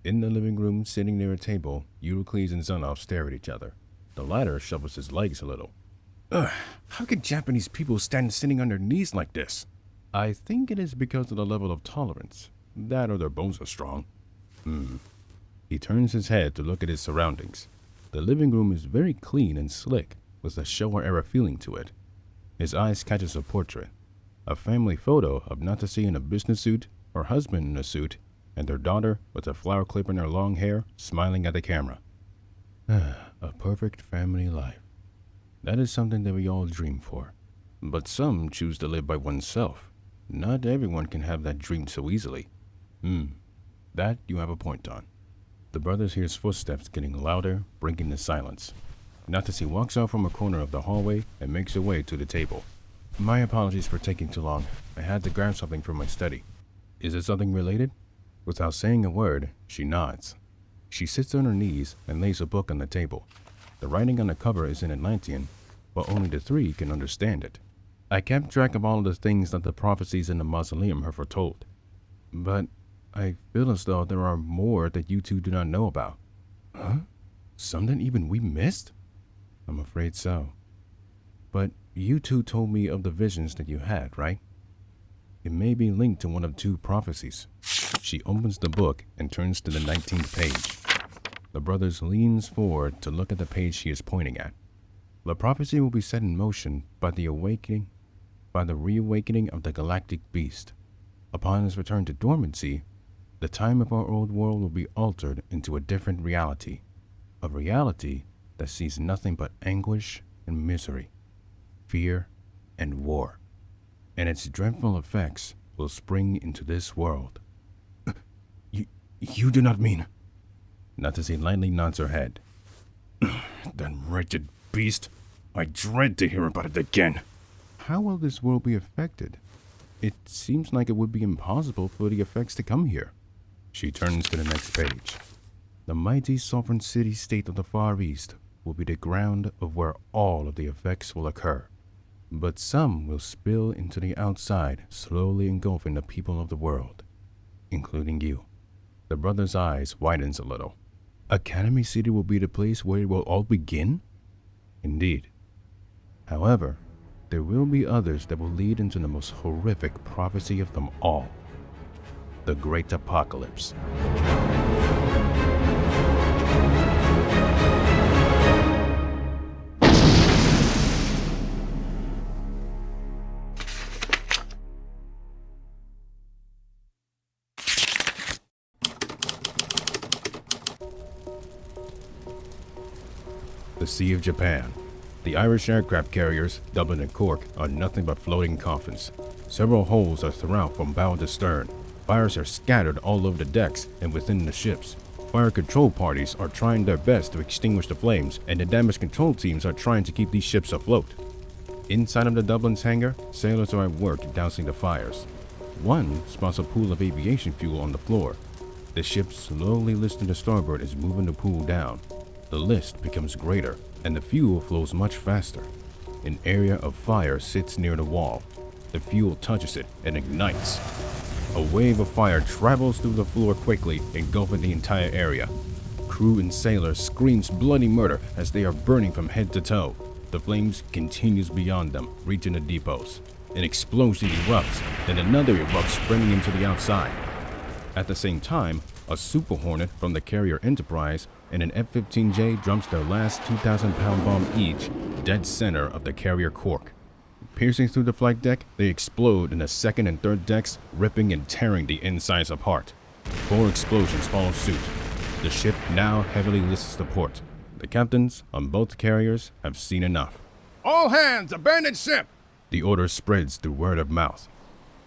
In the living room, sitting near a table, Euclides and Zanov stare at each other. The latter shovels his legs a little. Ugh, how can Japanese people stand sitting on their knees like this? I think it is because of the level of tolerance. That or their bones are strong. He turns his head to look at his surroundings. The living room is very clean and slick, with a Showa-era feeling to it. His eyes catches a portrait. A family photo of Natase in a business suit, her husband in a suit, and their daughter with a flower clip in her long hair, smiling at the camera. A perfect family life. That is something that we all dream for. But some choose to live by oneself. Not everyone can have that dream so easily. That you have a point on. The brothers hear footsteps getting louder, breaking the silence. Natase walks out from a corner of the hallway and makes her way to the table. My apologies for taking too long. I had to grab something from my study. Is it something related? Without saying a word, she nods. She sits on her knees and lays a book on the table. The writing on the cover is in Atlantean, but only the three can understand it. I kept track of all of the things that the prophecies in the mausoleum have foretold. But I feel as though there are more that you two do not know about. Huh? Something even we missed? I'm afraid so. But you two told me of the visions that you had, right? It may be linked to one of two prophecies. She opens the book and turns to the 19th page. The brothers leans forward to look at the page she is pointing at. The prophecy will be set in motion by the reawakening of the galactic beast. Upon his return to dormancy, the time of our old world will be altered into a different reality. A reality that sees nothing but anguish and misery, fear and war. And its dreadful effects will spring into this world. You do not mean... Natase lightly nods her head. That wretched beast. I dread to hear about it again. How will this world be affected? It seems like it would be impossible for the effects to come here. She turns to the next page. The mighty sovereign city-state of the Far East will be the ground of where all of the effects will occur. But some will spill into the outside, slowly engulfing the people of the world, including you. The brother's eyes widens a little. Academy City will be the place where it will all begin? Indeed. However, there will be others that will lead into the most horrific prophecy of them all. The Great Apocalypse. The Sea of Japan. The Irish aircraft carriers, Dublin and Cork, are nothing but floating coffins. Several holes are throughout from bow to stern. Fires are scattered all over the decks and within the ships. Fire control parties are trying their best to extinguish the flames, and the damage control teams are trying to keep these ships afloat. Inside of the Dublin's hangar, sailors are at work dousing the fires. One spots a pool of aviation fuel on the floor. The ship slowly listing to starboard is moving the pool down. The list becomes greater, and the fuel flows much faster. An area of fire sits near the wall. The fuel touches it and ignites. A wave of fire travels through the floor quickly, engulfing the entire area. Crew and sailors screams bloody murder as they are burning from head to toe. The flames continues beyond them, reaching the depots. An explosion erupts, then another erupts, spreading into the outside. At the same time, a Super Hornet from the carrier Enterprise and an F-15J drops their last 2,000-pound bomb each, dead center of the carrier Cork. Piercing through the flight deck, they explode in the second and third decks, ripping and tearing the insides apart. 4 explosions follow suit. The ship now heavily lists to port. The captains on both carriers have seen enough. All hands, abandon ship! The order spreads through word of mouth.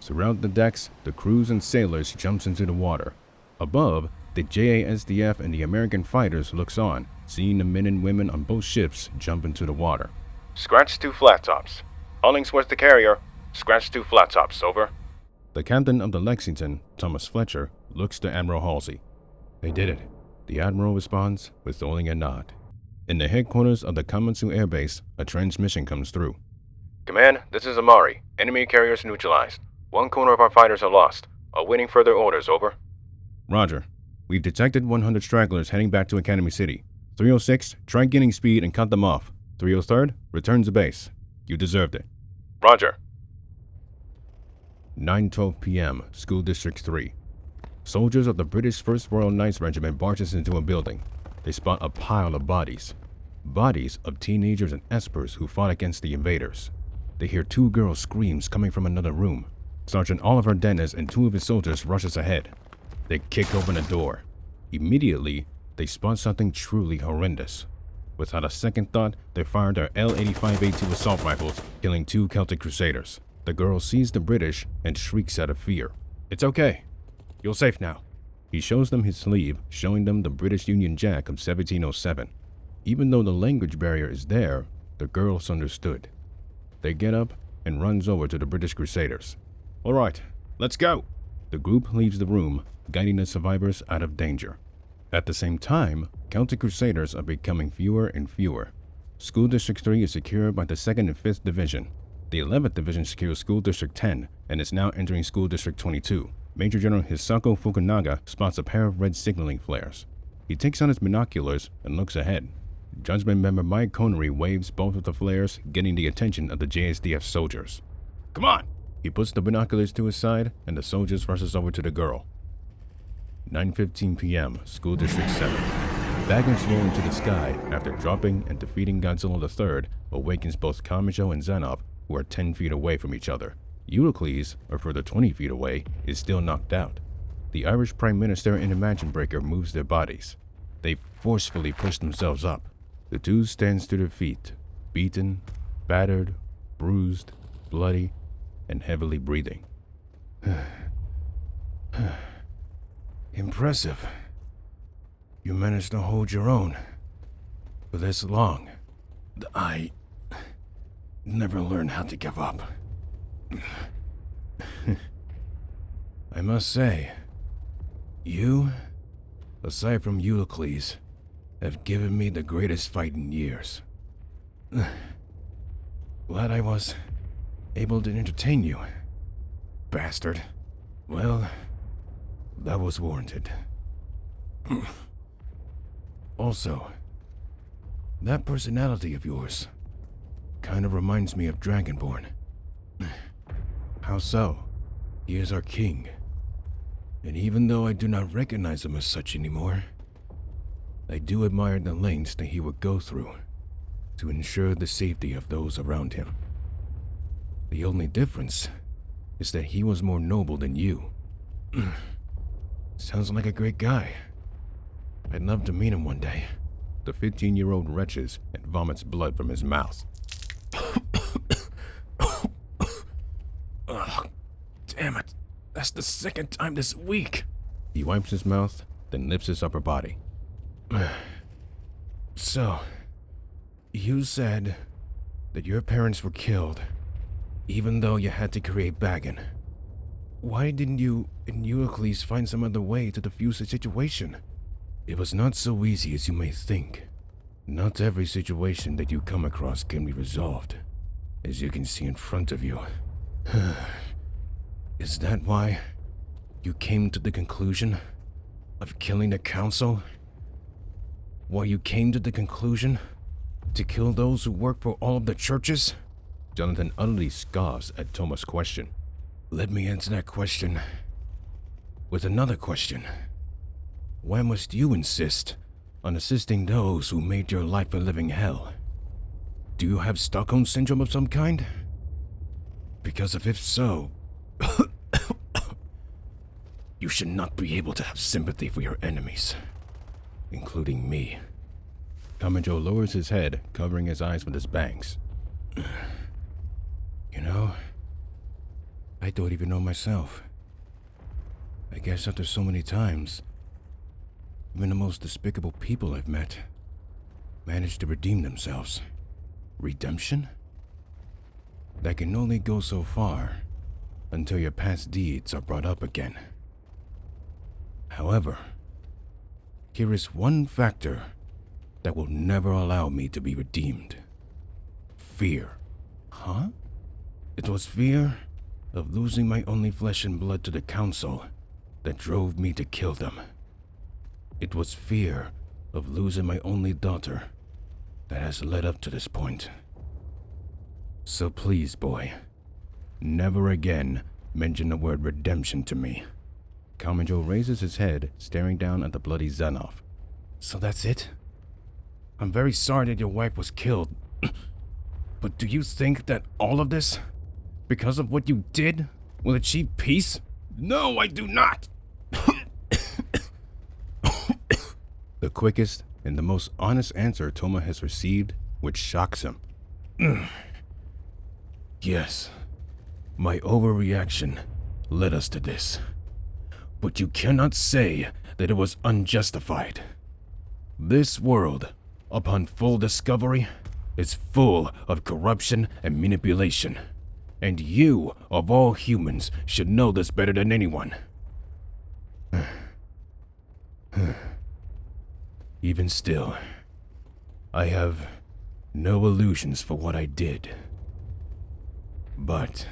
Throughout the decks, the crews and sailors jumps into the water. Above, the JASDF and the American fighters looks on, seeing the men and women on both ships jump into the water. Scratch 2 flat tops. Hollingsworth the carrier. Scratch 2 flat tops, over. The captain of the Lexington, Thomas Fletcher, looks to Admiral Halsey. They did it. The Admiral responds with only a nod. In the headquarters of the Kamijou Air Base, a transmission comes through. Command, this is Amari. Enemy carriers neutralized. 1 corner of our fighters are lost. Awaiting further orders, over. Roger. We've detected 100 stragglers heading back to Academy City. 306, try gaining speed and cut them off. 303rd, return to base. You deserved it. Roger. 9:12 p.m., School District 3. Soldiers of the British 1st Royal Knights Regiment barges into a building. They spot a pile of bodies. Bodies of teenagers and espers who fought against the invaders. They hear two girls' screams coming from another room. Sergeant Oliver Dennis and two of his soldiers rushes ahead. They kick open a door. Immediately, they spot something truly horrendous. Without a second thought, they fired their L85A2 assault rifles, killing two Celtic Crusaders. The girl sees the British and shrieks out of fear. It's okay. You're safe now. He shows them his sleeve, showing them the British Union Jack of 1707. Even though the language barrier is there, the girls understood. They get up and runs over to the British Crusaders. All right, let's go. The group leaves the room, guiding the survivors out of danger. At the same time, Celtic Crusaders are becoming fewer and fewer. School District 3 is secured by the 2nd and 5th Division. The 11th Division secures School District 10 and is now entering School District 22. Major General Hisako Fukunaga spots a pair of red signaling flares. He takes on his binoculars and looks ahead. Judgment member Mike Connery waves both of the flares, getting the attention of the JSDF soldiers. Come on! He puts the binoculars to his side and the soldiers rushes over to the girl. 9:15 p.m., School District 7. Bagan rolling to the sky after dropping and defeating Godzilla III awakens both Kamijou and Zanov, who are 10 feet away from each other. Euclides, a further 20 feet away, is still knocked out. The Irish Prime Minister and Imagine Breaker moves their bodies. They forcefully push themselves up. The two stands to their feet, beaten, battered, bruised, bloody, and heavily breathing. Impressive. You managed to hold your own for this long. I never learned how to give up. I must say, you, aside from Euclides, have given me the greatest fight in years. Glad I was able to entertain you, bastard. Well, that was warranted. Also, that personality of yours kind of reminds me of Dragonborn. How so? He is our king. And even though I do not recognize him as such anymore, I do admire the lengths that he would go through to ensure the safety of those around him. The only difference is that he was more noble than you. Sounds like a great guy. I'd love to meet him one day. The 15-year-old retches and vomits blood from his mouth. Ugh, damn it. That's the second time this week. He wipes his mouth, then lifts his upper body. So, you said that your parents were killed, even though you had to create Bagan. Why didn't you and Euclides find some other way to defuse the situation? It was not so easy as you may think. Not every situation that you come across can be resolved, as you can see in front of you. Is that why you came to the conclusion of killing the council? Why you came to the conclusion to kill those who work for all of the churches? Jonathan utterly scoffs at Touma's question. Let me answer that question with another question. Why must you insist on assisting those who made your life a living hell? Do you have Stockholm Syndrome of some kind? Because if so, you should not be able to have sympathy for your enemies, including me. Kamijou lowers his head, covering his eyes with his bangs. You know, I don't even know myself. I guess after so many times, even the most despicable people I've met manage to redeem themselves. Redemption? That can only go so far until your past deeds are brought up again. However, here is one factor that will never allow me to be redeemed. Fear. Huh? It was fear of losing my only flesh and blood to the council that drove me to kill them. It was fear of losing my only daughter that has led up to this point. So please, boy, never again mention the word redemption to me. Kamijou raises his head, staring down at the bloody Xenoph. So that's it? I'm very sorry that your wife was killed. But do you think that all of this, because of what you did, will achieve peace? No, I do not! The quickest and the most honest answer Touma has received, which shocks him. Yes, my overreaction led us to this. But you cannot say that it was unjustified. This world, upon full discovery, is full of corruption and manipulation. And you, of all humans, should know this better than anyone. Even still, I have no illusions for what I did. But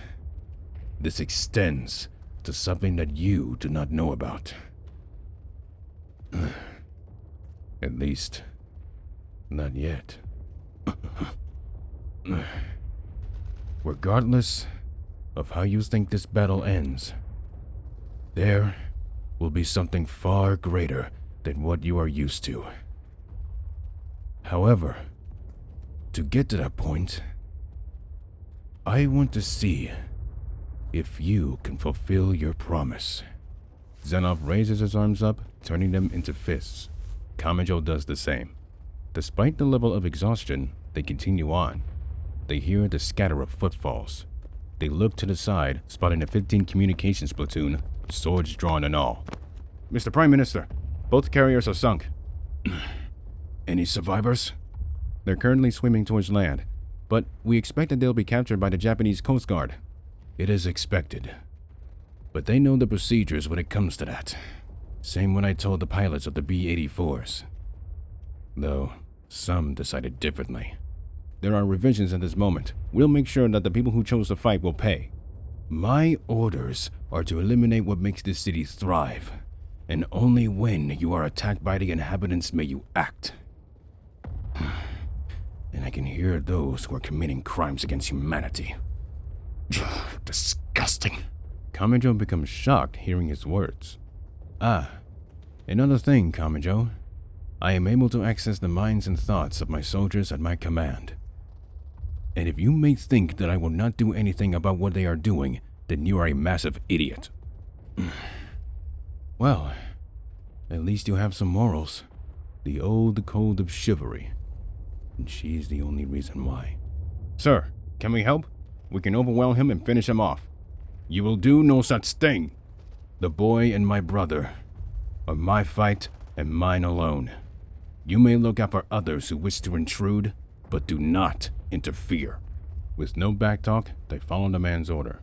this extends to something that you do not know about. At least, not yet. Regardless of how you think this battle ends, there will be something far greater than what you are used to. However, to get to that point, I want to see if you can fulfill your promise. Xenoph raises his arms up, turning them into fists. Kamijou does the same. Despite the level of exhaustion, they continue on. They hear the scatter of footfalls. They look to the side, spotting a 15 communications platoon, swords drawn and all. Mr. Prime Minister, both carriers are sunk. Any survivors? They're currently swimming towards land, but we expect that they'll be captured by the Japanese Coast Guard. It is expected. But they know the procedures when it comes to that. Same when I told the pilots of the B-84s. Though, some decided differently. There are revisions at this moment. We'll make sure that the people who chose to fight will pay. My orders are to eliminate what makes this city thrive. And only when you are attacked by the inhabitants may you act. And I can hear those who are committing crimes against humanity. Disgusting. Kamijou becomes shocked hearing his words. Another thing, Kamijou. I am able to access the minds and thoughts of my soldiers at my command. And if you may think that I will not do anything about what they are doing, then you are a massive idiot. Well, at least you have some morals. The old code of chivalry. And she's the only reason why. Sir, can we help? We can overwhelm him and finish him off. You will do no such thing. The boy and my brother are my fight and mine alone. You may look out for others who wish to intrude, but do not interfere. With no backtalk, they follow the man's order.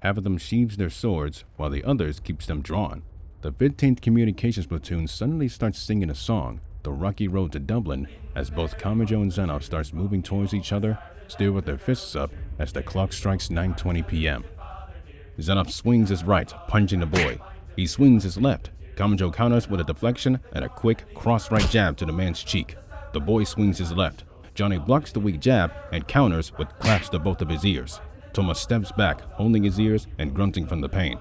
Half of them sheathes their swords, while the others keeps them drawn. The 15th Communications Platoon suddenly starts singing a song, The Rocky Road to Dublin, as both Kamijou and Xenoph starts moving towards each other, still with their fists up, as the clock strikes 9:20 p.m. Xenoph swings his right, punching the boy. He swings his left. Kamijou counters with a deflection and a quick cross-right jab to the man's cheek. The boy swings his left. Johnny blocks the weak jab and counters with claps to both of his ears. Touma steps back, holding his ears and grunting from the pain.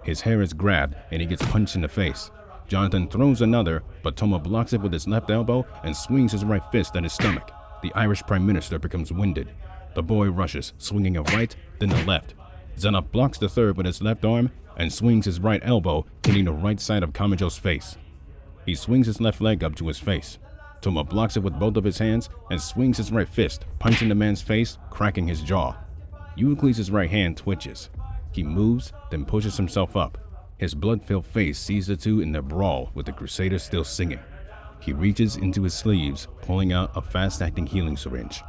His hair is grabbed and he gets punched in the face. Jonathan throws another, but Touma blocks it with his left elbow and swings his right fist at his stomach. The Irish Prime Minister becomes winded. The boy rushes, swinging a right, then the left. Xenoph blocks the third with his left arm and swings his right elbow, hitting the right side of Kamijou's face. He swings his left leg up to his face. Touma blocks it with both of his hands and swings his right fist, punching the man's face, cracking his jaw. Euclid's right hand twitches. He moves, then pushes himself up. His blood-filled face sees the two in their brawl with the Crusader still singing. He reaches into his sleeves, pulling out a fast-acting healing syringe.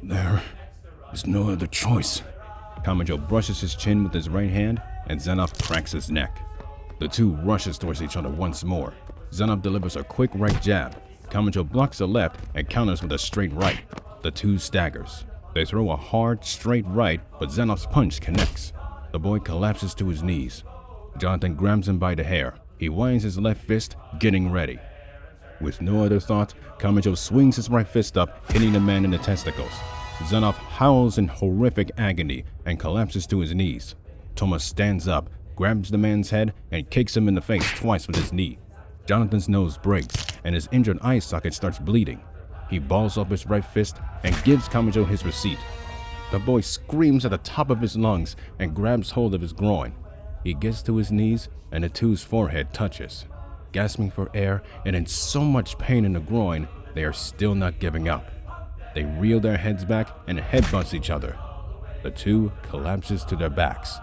There is no other choice. Kamijou brushes his chin with his right hand, and Xenoph cracks his neck. The two rushes towards each other once more. Xenoph delivers a quick right jab. Kamijou blocks the left and counters with a straight right. The two staggers. They throw a hard, straight right, but Xenoph's punch connects. The boy collapses to his knees. Jonathan grabs him by the hair. He winds his left fist, getting ready. With no other thought, Kamijou swings his right fist up, hitting the man in the testicles. Zenoff howls in horrific agony and collapses to his knees. Touma stands up, grabs the man's head, and kicks him in the face twice with his knee. Jonathan's nose breaks, and his injured eye socket starts bleeding. He balls up his right fist and gives Kamijou his receipt. The boy screams at the top of his lungs and grabs hold of his groin. He gets to his knees, and the two's forehead touches. Gasping for air and in so much pain in the groin, they are still not giving up. They reel their heads back and headbutts each other. The two collapses to their backs.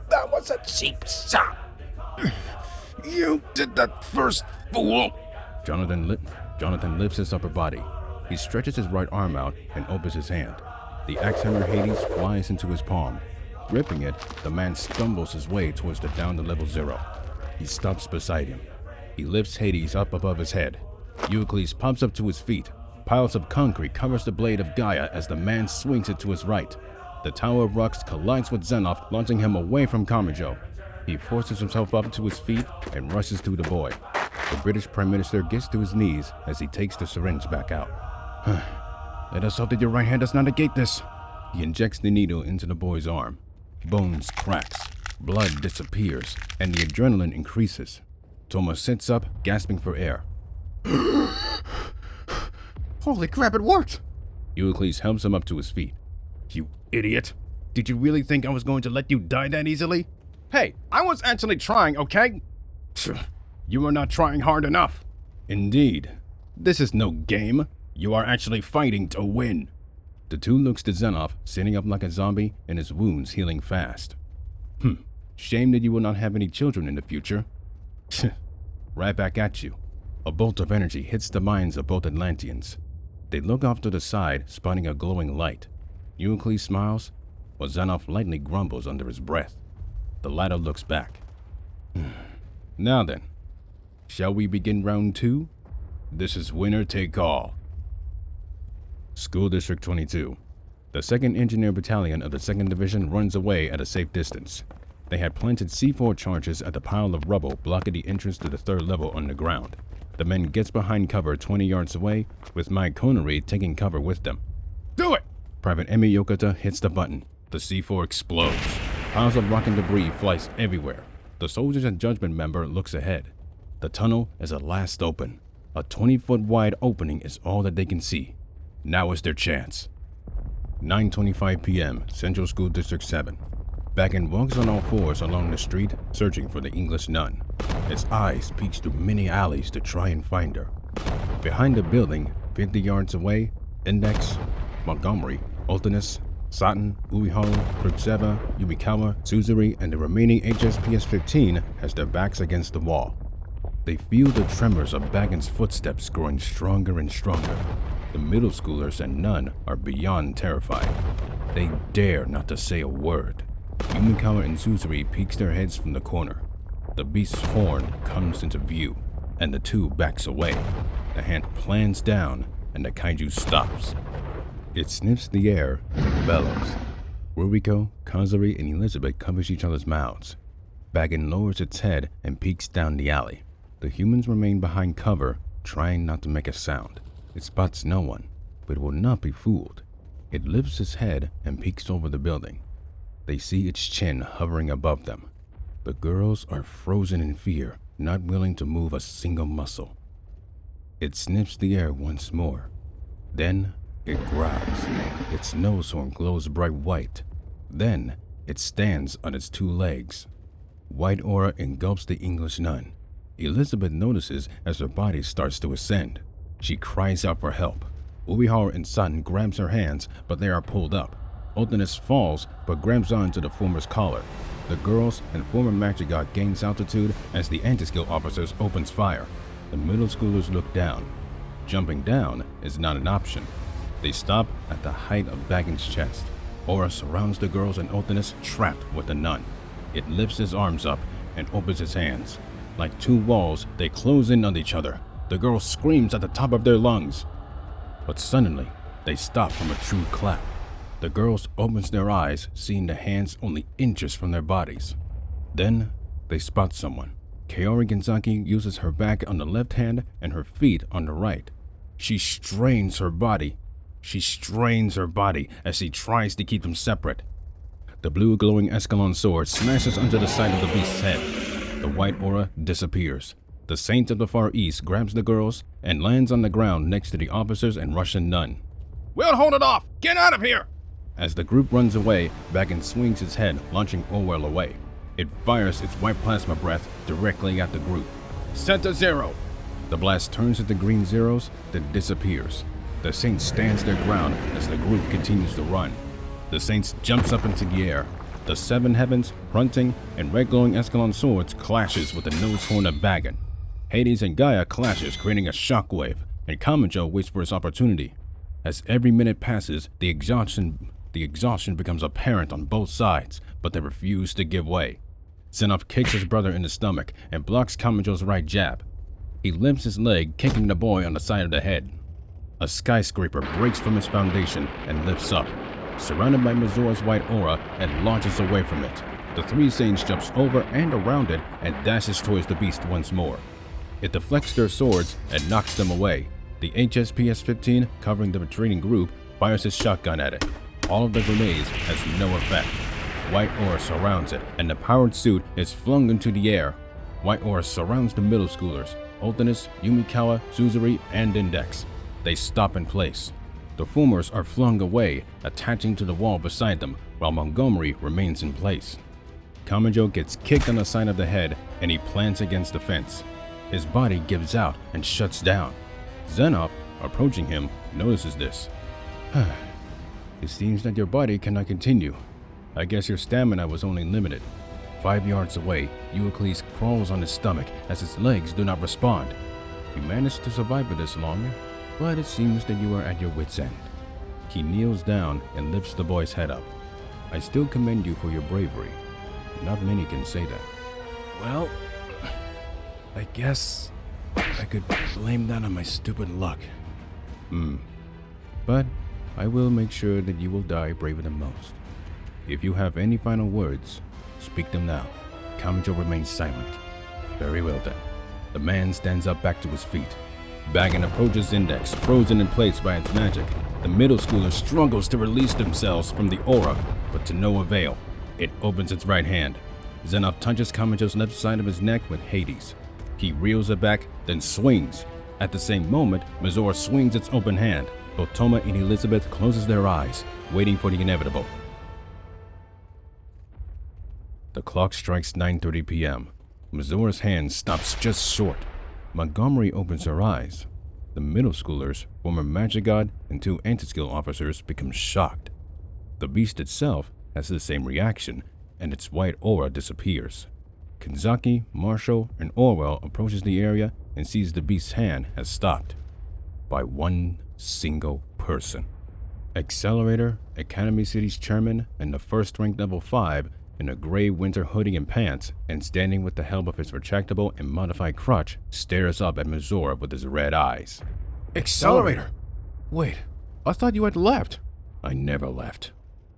That was a cheap shot. You did that first, fool. Jonathan lifts his upper body. He stretches his right arm out and opens his hand. The axe hammer Hades flies into his palm. Gripping it, the man stumbles his way towards the down to level 0. He stops beside him. He lifts Hades up above his head. Euclides pops up to his feet. Piles of concrete covers the blade of Gaia as the man swings it to his right. The Tower of Rocks collides with Zenoff, launching him away from Kamijou. He forces himself up to his feet and rushes to the boy. The British Prime Minister gets to his knees as he takes the syringe back out. Let us hope that your right hand does not negate this. He injects the needle into the boy's arm. Bones cracks, blood disappears, and the adrenaline increases. Touma sits up, gasping for air. Holy crap, it worked! Euclides helps him up to his feet. You idiot! Did you really think I was going to let you die that easily? Hey, I was actually trying, okay? You are not trying hard enough. Indeed. This is no game. You are actually fighting to win. The two looks to Zenoff, sitting up like a zombie and his wounds healing fast. Shame that you will not have any children in the future. Right back at you. A bolt of energy hits the minds of both Atlanteans. They look off to the side, spotting a glowing light. Euclides smiles, while Zenoff lightly grumbles under his breath. The latter looks back. Now then, shall we begin round 2? This is winner take all. School District 22. The 2nd Engineer Battalion of the 2nd Division runs away at a safe distance. They had planted C4 charges at the pile of rubble blocking the entrance to the 3rd level underground. The men gets behind cover 20 yards away, with Mike Connery taking cover with them. Do it! Private Emi Yokota hits the button. The C4 explodes. Piles of rock and debris flies everywhere. The Soldiers and Judgment member looks ahead. The tunnel is at last open. A 20-foot wide opening is all that they can see. Now is their chance. 9:25 p.m., Central School District 7. Bagan walks on all fours along the street, searching for the English nun. Its eyes peek through many alleys to try and find her. Behind the building, 50 yards away, Index, Montgomery, Ultinus, Satan, Uehara, Krupseva, Yubikawa, Suzuri, and the remaining HSPS-15 has their backs against the wall. They feel the tremors of Bagan's footsteps growing stronger and stronger. The middle schoolers and nun are beyond terrified. They dare not to say a word. Yumikawa and Suzuri peeks their heads from the corner. The beast's horn comes into view, and the two backs away. The hand plans down, and the kaiju stops. It sniffs the air and bellows. Ruriko, Kazari, and Elizabeth covers each other's mouths. Bagan lowers its head and peeks down the alley. The humans remain behind cover, trying not to make a sound. It spots no one, but will not be fooled. It lifts its head and peeks over the building. They see its chin hovering above them. The girls are frozen in fear, not willing to move a single muscle. It sniffs the air once more. Then it growls. Its nose horn glows bright white. Then it stands on its two legs. White aura engulfs the English nun. Elizabeth notices as her body starts to ascend. She cries out for help. Uehara and Satan grabs her hands, but they are pulled up. Ultinus falls, but grabs onto the former's collar. The girls and former magic god gains altitude as the anti-skill officers opens fire. The middle schoolers look down. Jumping down is not an option. They stop at the height of Bagan's chest. Aura surrounds the girls and Ultinus, trapped with the nun. It lifts his arms up and opens its hands. Like two walls, they close in on each other. The girl screams at the top of their lungs. But suddenly, they stop from a true clap. The girls opens their eyes, seeing the hands only inches from their bodies. Then, They spot someone. Kaori Genzaki uses her back on the left hand and her feet on the right. She strains her body as she tries to keep them separate. The blue glowing Escalon sword smashes onto the side of the beast's head. The white aura disappears. The Saint of the Far East grabs the girls and lands on the ground next to the officers and Russian nun. We'll hold it off! Get out of here! As the group runs away, Bagan swings his head, launching Orwell away. It fires its white plasma breath directly at the group. Set to 0. The blast turns into green zeros, then disappears. The Saint stands their ground as the group continues to run. The Saint jumps up into the air. The seven heavens, Hrunting, and red glowing Escalon swords clashes with the nose horn of Bagan. Hades and Gaia clashes, creating a shockwave, and Kamijou waits for his opportunity. As every minute passes, the exhaustion becomes apparent on both sides, but they refuse to give way. Zenov kicks his brother in the stomach and blocks Kamijou's right jab. He limps his leg, kicking the boy on the side of the head. A skyscraper breaks from its foundation and lifts up, surrounded by Mazora's white aura, and launches away from it. The three Saints jumps over and around it and dashes towards the beast once more. It deflects their swords and knocks them away. The HSPS-15, covering the retreating group, fires his shotgun at it. All of the grenades has no effect. White aura surrounds it, and the powered suit is flung into the air. White aura surrounds the middle schoolers, Ultinus, Yumikawa, Suzuri, and Index. They stop in place. The Fumers are flung away, attaching to the wall beside them, while Montgomery remains in place. Kamijou gets kicked on the side of the head, and he plants against the fence. His body gives out and shuts down. Zenov, approaching him, notices this. It seems that your body cannot continue. I guess your stamina was only limited. 5 yards away, Euclides crawls on his stomach as his legs do not respond. You managed to survive for this long, but it seems that you are at your wit's end. He kneels down and lifts the boy's head up. I still commend you for your bravery. Not many can say that. Well, I guess I could blame that on my stupid luck. But I will make sure that you will die braver than most. If you have any final words, speak them now. Kamijou remains silent. Very well then. The man stands up back to his feet. Bagan approaches Index, frozen in place by its magic. The middle schooler struggles to release themselves from the aura, but to no avail. It opens its right hand. Zenov touches Kamijou's left side of his neck with Hades. He reels it back, then swings. At the same moment, Mazora swings its open hand. Both Touma and Elizabeth closes their eyes, waiting for the inevitable. The clock strikes 9:30 p.m. Mazora's hand stops just short. Montgomery opens her eyes. The middle schoolers, former magic god, and 2 anti-skill officers become shocked. The beast itself has the same reaction, and its white aura disappears. Kenzaki, Marshall, and Orwell approaches the area and sees the beast's hand has stopped. By one single person. Accelerator, Academy City's chairman, and the first-ranked level 5 in a gray winter hoodie and pants, and standing with the help of his retractable and modified crutch, stares up at Mazora with his red eyes. Accelerator! Wait, I thought you had left. I never left.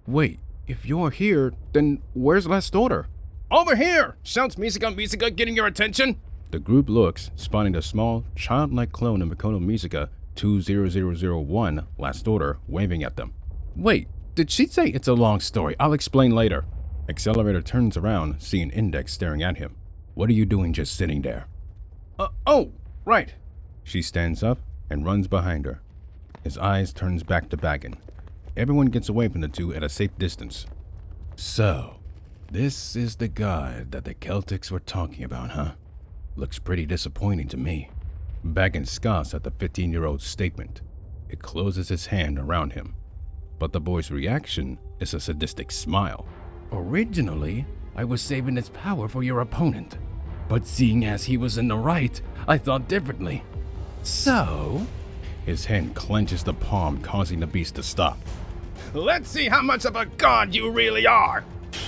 Wait, if you're here, then where's Last Order? Over here! Shouts Misaka getting your attention? The group looks, spotting the small, childlike clone of Mikoto Misaka 20001 Last Order waving at them. Wait, did she say it's a long story? I'll explain later. Accelerator turns around, seeing Index staring at him. What are you doing just sitting there? Oh, right. She stands up and runs behind her. His eyes turns back to Bagan. Everyone gets away from the two at a safe distance. So, this is the god that the Celtics were talking about, huh? Looks pretty disappointing to me. Bagan scoffs at the 15-year-old's statement. It closes his hand around him. But the boy's reaction is a sadistic smile. Originally, I was saving its power for your opponent. But seeing as he was in the right, I thought differently. So? His hand clenches the palm, causing the beast to stop. Let's see how much of a god you really are!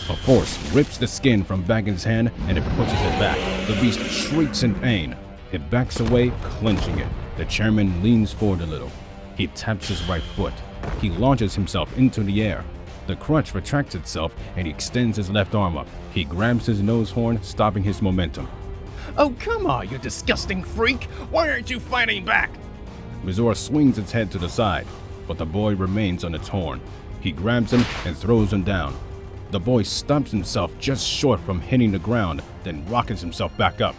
A force rips the skin from Bagan's hand and it pushes it back. The beast shrieks in pain. It backs away, clenching it. The chairman leans forward a little. He taps his right foot. He launches himself into the air. The crutch retracts itself and he extends his left arm up. He grabs his nose horn, stopping his momentum. Oh, come on, you disgusting freak! Why aren't you fighting back? Mizora swings its head to the side, but the boy remains on its horn. He grabs him and throws him down. The boy stomps himself just short from hitting the ground, then rockets himself back up.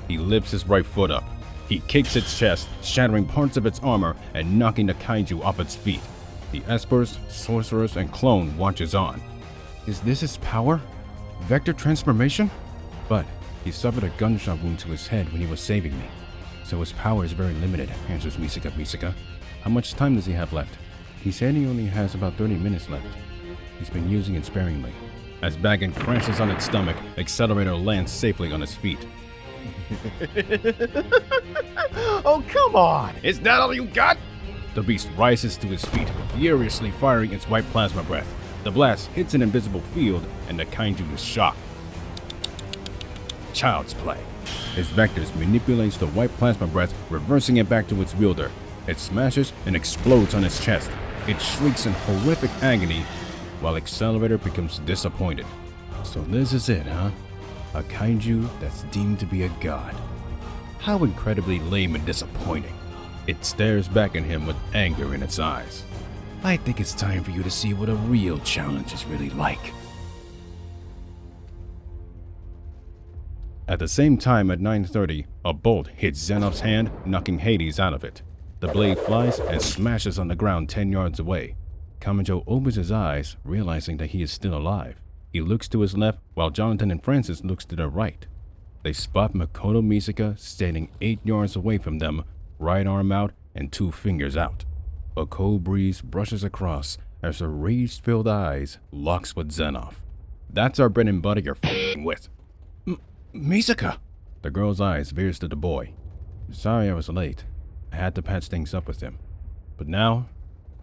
He lifts his right foot up. He kicks its chest, shattering parts of its armor and knocking the kaiju off its feet. The Espers, Sorcerers, and Clone watches on. Is this his power? Vector transformation? But he suffered a gunshot wound to his head when he was saving me. So his power is very limited, answers Misaka. How much time does he have left? He said he only has about 30 minutes left. He's been using it sparingly. As Bagan crashes on its stomach, Accelerator lands safely on his feet. Oh, come on! Is that all you got? The beast rises to his feet, furiously firing its white plasma breath. The blast hits an invisible field, and the kaiju is shocked. Child's play. Its vectors manipulates the white plasma breath, reversing it back to its wielder. It smashes and explodes on its chest. It shrieks in horrific agony, while Accelerator becomes disappointed. So this is it, huh? A kaiju that's deemed to be a god. How incredibly lame and disappointing. It stares back at him with anger in its eyes. I think it's time for you to see what a real challenge is really like. At the same time at 9:30, a bolt hits Xenop's hand, knocking Hades out of it. The blade flies and smashes on the ground 10 yards away. Kamijou opens his eyes, realizing that he is still alive. He looks to his left, while Jonathan and Francis looks to their right. They spot Makoto Misaka standing 8 yards away from them, right arm out and 2 fingers out. A cold breeze brushes across as her rage-filled eyes locks with Xenop. That's our bread and butter you're f***ing with. Misaka! The girl's eyes veers to the boy. Sorry I was late. I had to patch things up with him. But now,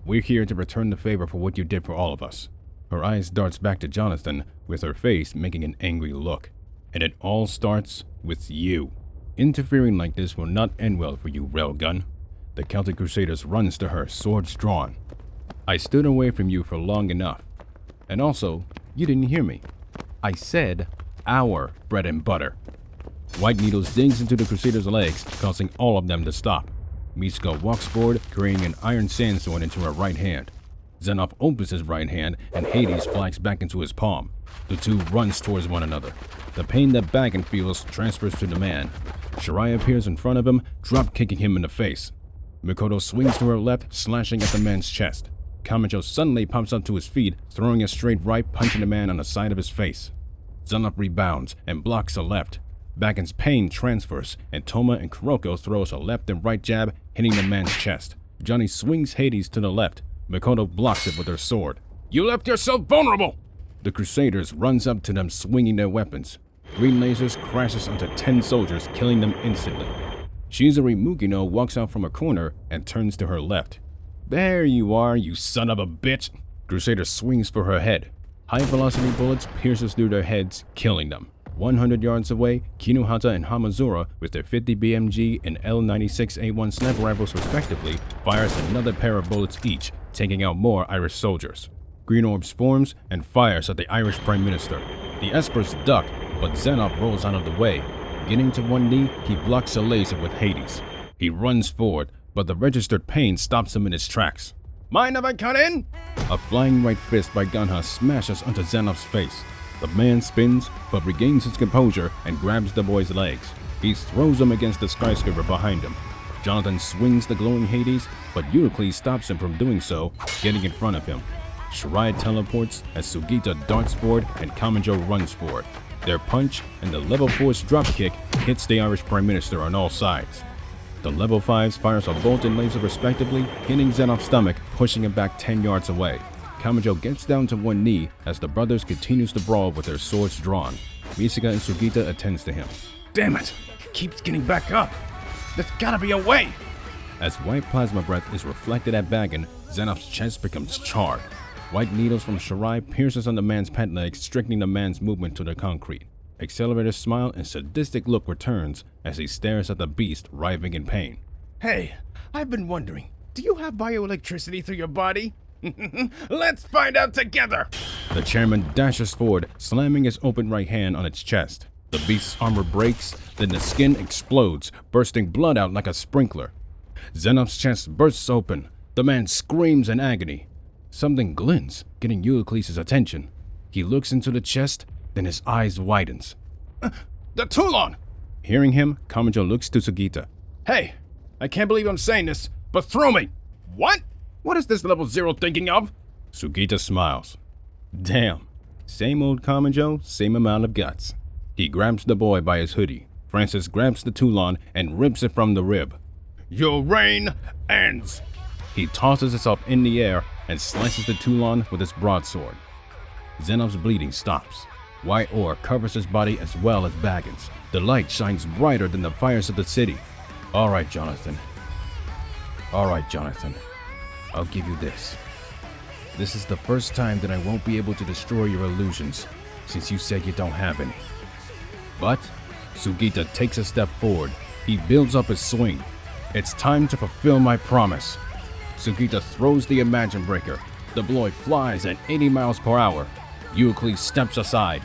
we're here to return the favor for what you did for all of us. Her eyes darts back to Jonathan, with her face making an angry look. And it all starts with you. Interfering like this will not end well for you, Railgun. The Celtic Crusaders runs to her, swords drawn. I stood away from you for long enough. And also, you didn't hear me. I said our bread and butter. White Needles digs into the Crusaders' legs, causing all of them to stop. Misaka walks forward, carrying an iron sandsword into her right hand. Xenop opens his right hand, and Hades flies back into his palm. The two runs towards one another. The pain that Bagan feels transfers to the man. Shirai appears in front of him, drop-kicking him in the face. Mikoto swings to her left, slashing at the man's chest. Kamijou suddenly pops up to his feet, throwing a straight right, punching the man on the side of his face. Xenop rebounds and blocks a left. Bagan's pain transfers, and Touma and Kuroko throws a left and right jab, hitting the man's chest. Johnny swings Hades to the left. Mikoto blocks it with her sword. You left yourself vulnerable! The Crusaders runs up to them swinging their weapons. Green lasers crashes onto 10 soldiers, killing them instantly. Shizuri Mukino walks out from a corner and turns to her left. There you are, you son of a bitch! Crusader swings for her head. High-velocity bullets pierces through their heads, killing them. 100 yards away, Kinohata and Hamazura, with their 50 BMG and L96A1 sniper rifles respectively, fires another pair of bullets each, taking out more Irish soldiers. Green Orbs forms and fires at the Irish Prime Minister. The Espers duck, but Xenop rolls out of the way. Getting to one knee, he blocks a laser with Hades. He runs forward, but the registered pain stops him in his tracks. Mind if I cut in? A flying right fist by Ganha smashes onto Xenop's face. The man spins, but regains his composure and grabs the boy's legs. He throws him against the skyscraper behind him. Jonathan swings the glowing Hades, but Euclid stops him from doing so, getting in front of him. Shirai teleports as Sugita darts forward and Kamijou runs forward. Their punch and the level 4's dropkick hits the Irish Prime Minister on all sides. The level 5's fires a bolt and laser respectively, hitting Xenop's stomach, pushing him back 10 yards away. Kamijou gets down to one knee as the brothers continues to brawl with their swords drawn. Misaka and Sugita attends to him. Damn it! He keeps getting back up! There's gotta be a way! As white plasma breath is reflected at Bagan, Xenop's chest becomes charred. White needles from Shirai pierces on the man's pant leg, restricting the man's movement to the concrete. Accelerator's smile and sadistic look returns as he stares at the beast writhing in pain. Hey, I've been wondering, do you have bioelectricity through your body? Let's find out together! The chairman dashes forward, slamming his open right hand on its chest. The beast's armor breaks, then the skin explodes, bursting blood out like a sprinkler. Xenop's chest bursts open. The man screams in agony. Something glints, getting Euclid's attention. He looks into the chest, then his eyes widens. The Toulon! Hearing him, Kamijou looks to Sugita. Hey, I can't believe I'm saying this, but throw me! What? What is this level 0 thinking of? Sugita smiles. Damn. Same old Kamijou, same amount of guts. He grabs the boy by his hoodie. Francis grabs the Toulon and rips it from the rib. Your reign ends! He tosses it up in the air and slices the Toulon with his broadsword. Xenop's bleeding stops. White ore covers his body as well as Bagan's. The light shines brighter than the fires of the city. All right, Jonathan. I'll give you this. This is the first time that I won't be able to destroy your illusions, since you said you don't have any. But Sugita takes a step forward. He builds up his swing. It's time to fulfill my promise. Sugita throws the Imagine Breaker. The blade flies at 80 miles per hour. Euclid steps aside.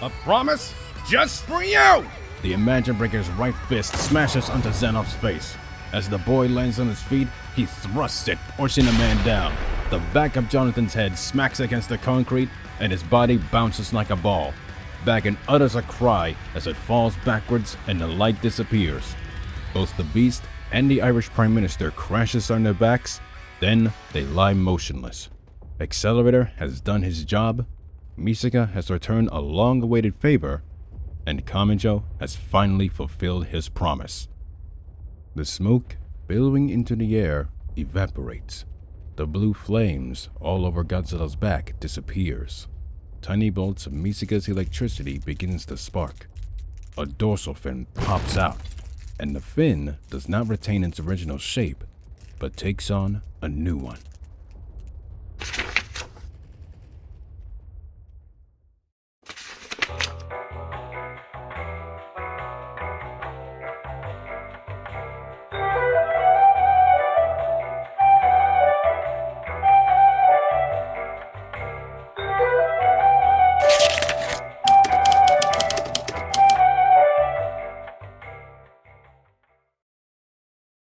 A promise? Just for you! The Imagine Breaker's right fist smashes onto Xenop's face. As the boy lands on his feet, he thrusts it, pushing the man down. The back of Jonathan's head smacks against the concrete, and his body bounces like a ball. Bagan utters a cry as it falls backwards and the light disappears. Both the beast and the Irish Prime Minister crashes on their backs, then they lie motionless. Accelerator has done his job, Misaka has returned a long-awaited favor, and Kamijou has finally fulfilled his promise. The smoke, billowing into the air, evaporates. The blue flames all over Godzilla's back disappears. Tiny bolts of Misaka's electricity begins to spark. A dorsal fin pops out, and the fin does not retain its original shape, but takes on a new one.